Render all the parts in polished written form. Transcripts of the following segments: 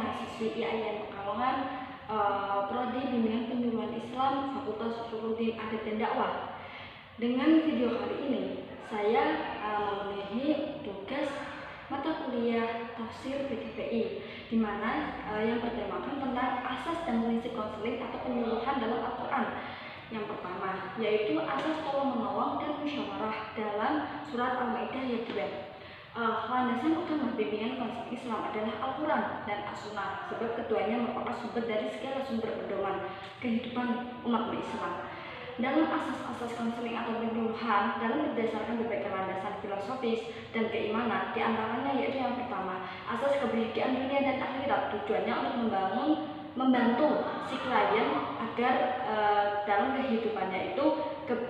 mahasiswi IAIN Pekalongan, Prodi Bimbingan Penyuluhan Islam, Fakultas Usuluddin Adat dan Dakwah. Dengan video kali ini, saya memenuhi tugas mata kuliah Tafsir PTPI, di mana yang bertemakan tentang asas dan prinsip konseling atau penyuluhan dalam Al-Quran. Yang pertama, yaitu asas tolong-menolong dan musyawarah dalam surat Al-Maidah ayat 2. Landasan utama bimbingan konseling Islam adalah Al-Quran dan As-Sunnah, sebab keduanya merupakan sumber dari segala sumber pedoman kehidupan umat Islam. Dalam asas-asas konseling atau penyuluhan dalam berdasarkan berbagai landasan filosofis dan keimanan, diantaranya yaitu yang pertama, asas kebahagiaan dunia dan akhirat. Tujuannya untuk membantu si klien agar dalam kehidupannya itu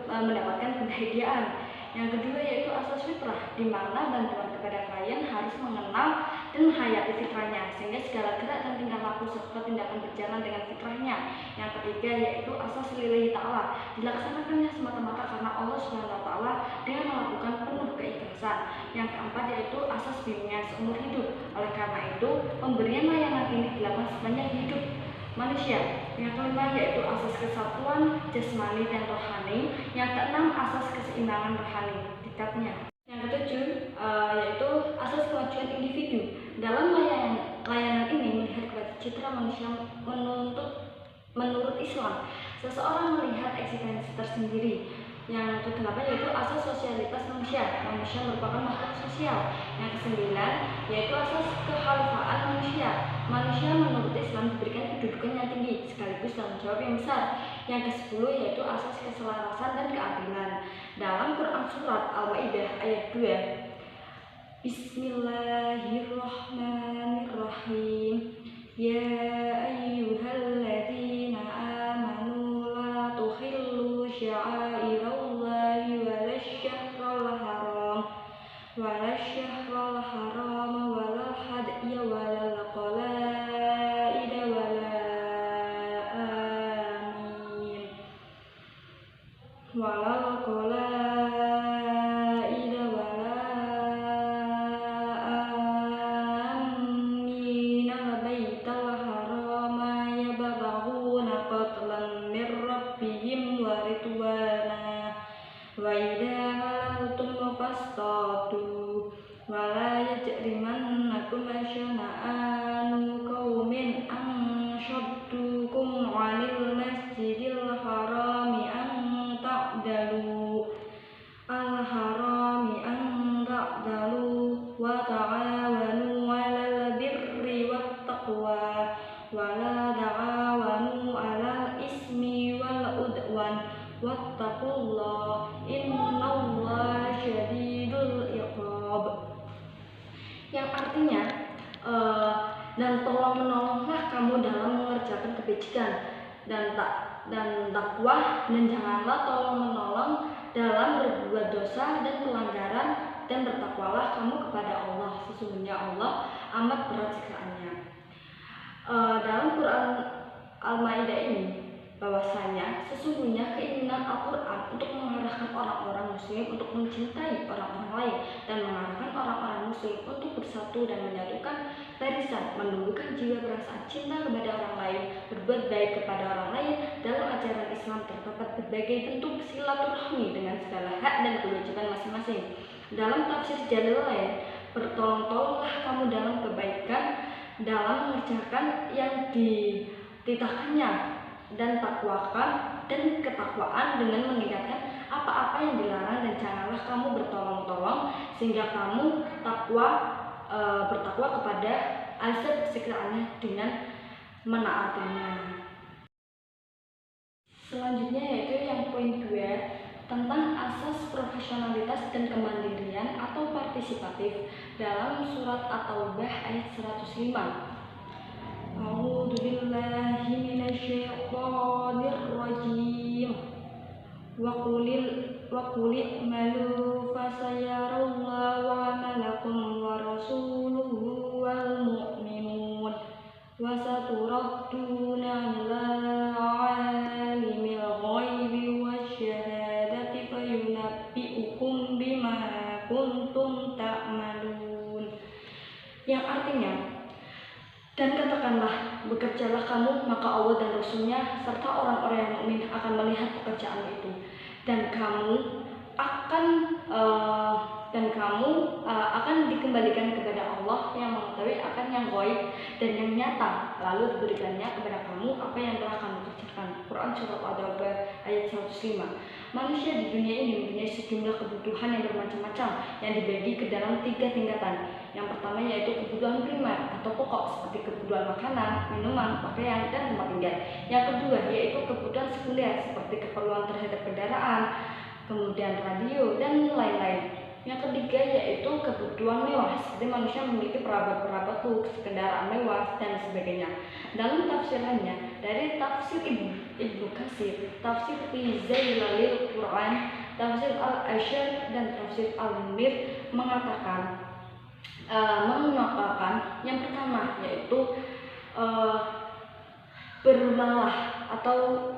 mendapatkan kebahagiaan. Yang kedua yaitu asas fitrah, di mana bantuan kepada klien harus mengenal dan menghayati fitrahnya, sehingga segala gerak dan tingkah laku serta tindakan berjalan dengan fitrahnya. Yang ketiga yaitu asas lillahi ta'ala, dilaksanakannya semata-mata karena Allah SWT dengan melakukan penuh keikhlasan. Yang keempat yaitu asas bimbingan seumur hidup. Oleh karena itu, pemberian layanan ini dilakukan sepanjang hidup manusia. Yang kelima yaitu asas kesatuan jasmani dan rohani. Yang keenam asas keseimbangan rohani tingkatnya. Yang ketujuh yaitu asas kemajuan individu. Dalam layanan ini melihat kepada citra manusia menurut Islam. Seseorang melihat eksistensi tersendiri. Yang kedelapan yaitu asas sosialitas manusia. Manusia merupakan makhluk sosial. Yang kesembilan yaitu asas kekhalifaan manusia. Manusia menurut Islam diberikan kedudukan yang tinggi sekaligus tanggung jawab yang besar. Yang ke-10 yaitu asas keselarasan dan keadilan. Dalam Quran surat Al-Maidah ayat 2, Bismillahirrahmanirrahim. Ya ayyuhalladzina amanu la tuhillu sya'airallahi walasyahral haram walal hadya walal qalaida wala amin walal qalaida wala amin al-baital harama yabtaghuna qatlan mir rabbihim wa ridwana wa idza halawtum fastatu wala yajrimannakum syana'anu qaumin an shaddukum 'anil masjidil harami an ta'dalu wa ta'awanu 'alal birri wat taqwa wa la ta'awanu 'alal ismi wal udwan wattaqullaha innallaha syadidul iqab. Yang artinya dan tolong-menolonglah kamu dalam mengerjakan kebajikan dan takwa, dan janganlah tolong-menolong dalam berbuat dosa dan pelanggaran, dan bertakwalah kamu kepada Allah, sesungguhnya Allah amat berat siksaannya. Dalam Quran Al-Maidah ini bahwasanya sesungguhnya keinginan Al-Quran untuk mengarahkan orang-orang muslim untuk mencintai orang-orang lain dan mengarahkan orang-orang muslim untuk bersatu dan menyatukan barisan, menumbuhkan jiwa perasaan cinta kepada orang lain, berbuat baik kepada orang lain. Dalam ajaran Islam terdapat berbagai bentuk silaturahmi dengan segala hak dan kewajiban masing-masing. Dalam tafsir Jalalain, bertolong-tolonglah kamu dalam kebaikan dalam mengerjakan yang dititahkannya, dan takwakan dan ketakwaan dengan meninggalkan apa-apa yang dilarang, dan janganlah kamu bertolong-tolong sehingga kamu bertakwa kepada azab siksaannya dengan menaatinya. Selanjutnya yaitu yang poin 2 tentang asas profesionalitas dan kemandirian atau partisipatif dalam surat At-Taubah ayat 105. A'udzu billahi minasyaitonir rajim. Wa qul i'malu fasayarallahu 'amalakum wa rasuluhu wal mu'minun wa saturadduna 'ila 'alimil ghaibi wasyahadati fayunabbi'ukum bima kuntum ta'malun. Yang artinya, Dan katakanlah, bekerjalah kamu, maka Allah dan Rasul-Nya serta orang-orang yang mukmin akan melihat pekerjaanmu itu, dan kamu akan akan dikembalikan kepada Allah yang mengetahui akan yang gaib dan yang nyata, lalu diberikannya kepada kamu apa yang telah kamu kerjakan. Quran Surat Al-Adab ayat 105. Manusia di dunia ini mempunyai sejumlah kebutuhan yang bermacam-macam yang dibagi ke dalam 3 tingkatan. Yang pertama yaitu kebutuhan primer atau pokok seperti kebutuhan makanan, minuman, pakaian, dan tempat tinggal. Yang kedua yaitu kebutuhan sekunder seperti keperluan terhadap kendaraan, kemudian radio, dan lain-lain. Yang ketiga yaitu kebutuhan mewah seperti manusia memiliki perabot-perabot luks, kendaraan mewah, dan sebagainya. Dalam tafsirannya dari tafsir Ibnu Katsir, tafsir fi Zailalil Quran, tafsir Al-Asyar, dan tafsir Al-Munir mengatakan yang pertama yaitu beramallah atau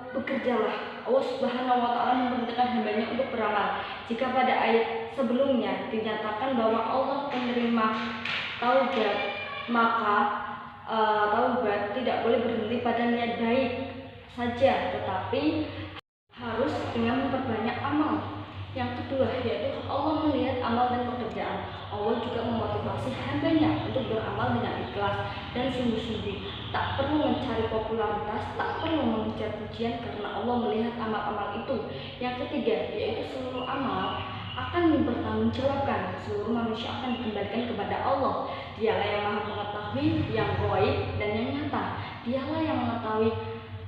bekerjalah. Allah Subhanahu wa taala memerintahkan hambanya untuk beramal. Jika pada ayat sebelumnya dinyatakan bahwa Allah penerima taubat, maka taubat tidak boleh berhenti pada niat baik saja, tetapi harus dengan memperbanyak amal. Yang kedua yaitu Allah melihat amal dan pekerjaan. Allah juga memotivasi hambanya untuk beramal dengan ikhlas dan sungguh-sungguh. Tak perlu mencari popularitas, tak perlu mengejar pujian, karena Allah melihat amal-amal itu. Yang ketiga yaitu seluruh amal akan dipertanggungjawabkan. Seluruh manusia akan dikembalikan kepada Allah. Dialah yang maha mengetahui yang gaib dan yang nyata. Dialah yang mengetahui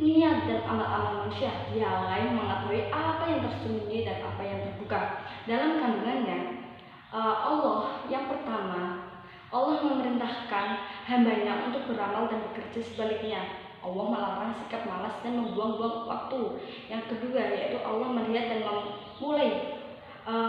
niat dan amal-amal manusia. Dialah yang mengetahui apa yang tersembunyi dan apa yang terbuka. Dalam kandungannya Allah yang pertama, Allah memerintahkan hambanya untuk beramal dan bekerja sebaliknya. Allah melarang sikap malas dan membuang-buang waktu. Yang kedua yaitu Allah melihat dan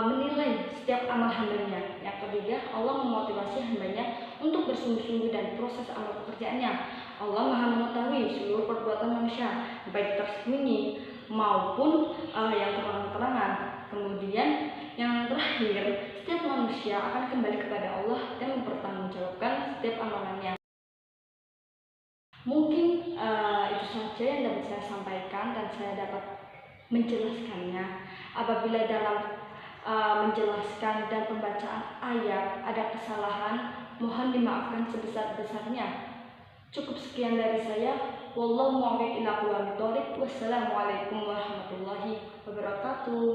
menilai setiap amal hambanya. Yang ketiga, Allah memotivasi hambanya untuk bersungguh-sungguh dan proses amal pekerjaannya. Allah maha mengetahui seluruh perbuatan manusia, baik tersembunyi maupun yang terang-terangan. Kemudian yang terakhir, setiap manusia akan kembali kepada Allah dan mempertanggungjawabkan setiap amalannya. Mungkin itu saja yang dapat saya sampaikan dan saya dapat menjelaskannya. Apabila dalam menjelaskan dan pembacaan ayat ada kesalahan, mohon dimaafkan sebesar-besarnya. Cukup sekian dari saya. Wallahu muwaffiq ila aqwamit thoriq. Wassalamualaikum warahmatullahi wabarakatuh.